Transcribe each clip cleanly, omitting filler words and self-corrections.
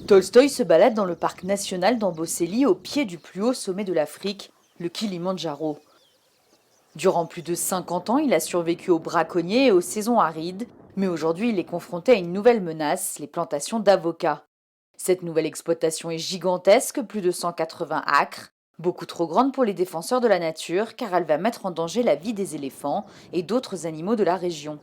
Tolstoï se balade dans le parc national d'Amboseli au pied du plus haut sommet de l'Afrique, le Kilimandjaro. Durant plus de 50 ans, il a survécu aux braconniers et aux saisons arides, mais aujourd'hui il est confronté à une nouvelle menace, les plantations d'avocats. Cette nouvelle exploitation est gigantesque, plus de 180 acres, beaucoup trop grande pour les défenseurs de la nature car elle va mettre en danger la vie des éléphants et d'autres animaux de la région.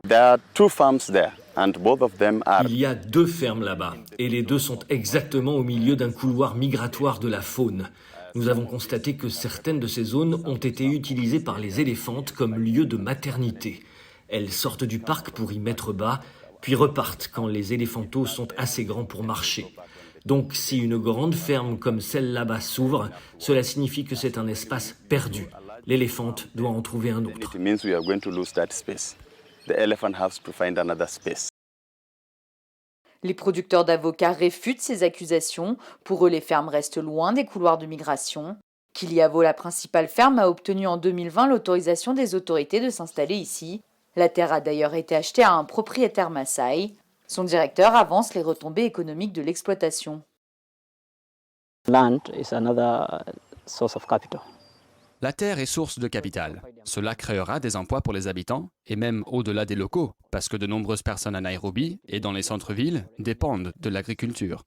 There are two farms there, and both of them are. Il y a 2 fermes là-bas, et les 2 sont exactement au milieu d'un couloir migratoire de la faune. Nous avons constaté que certaines de ces zones ont été utilisées par les éléphantes comme lieu de maternité. Elles sortent du parc pour y mettre bas, puis repartent quand les éléphantos sont assez grands pour marcher. Donc si une grande ferme comme celle là-bas s'ouvre, cela signifie que c'est un espace perdu. L'éléphante doit en trouver un autre. It means we are going to lose that space. The elephant has to find another space. Les producteurs d'avocats réfutent ces accusations. Pour eux, les fermes restent loin des couloirs de migration. Kiliavo, la principale ferme, a obtenu en 2020 l'autorisation des autorités de s'installer ici. La terre a d'ailleurs été achetée à un propriétaire Maasai. Son directeur avance les retombées économiques de l'exploitation. Land is another source of capital. La terre est source de capital. Cela créera des emplois pour les habitants et même au-delà des locaux, parce que de nombreuses personnes à Nairobi et dans les centres-villes dépendent de l'agriculture.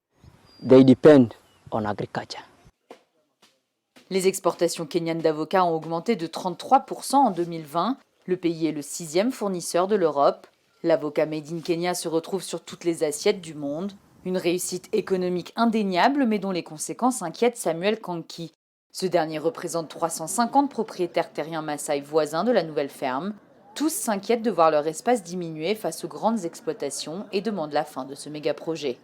They depend on agriculture. Les exportations kenyanes d'avocats ont augmenté de 33% en 2020. Le pays est le 6e fournisseur de l'Europe. L'avocat Made in Kenya se retrouve sur toutes les assiettes du monde. Une réussite économique indéniable, mais dont les conséquences inquiètent Samuel Kanki. Ce dernier représente 350 propriétaires terriens Maasai voisins de la nouvelle ferme. Tous s'inquiètent de voir leur espace diminuer face aux grandes exploitations et demandent la fin de ce méga-projet.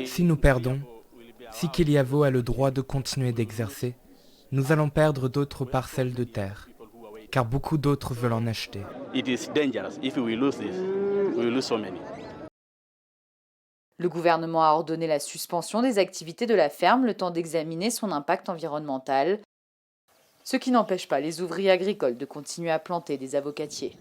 Si nous perdons, si Kiliavo a le droit de continuer d'exercer, nous allons perdre d'autres parcelles de terre, car beaucoup d'autres veulent en acheter. Le gouvernement a ordonné la suspension des activités de la ferme le temps d'examiner son impact environnemental, ce qui n'empêche pas les ouvriers agricoles de continuer à planter des avocatiers.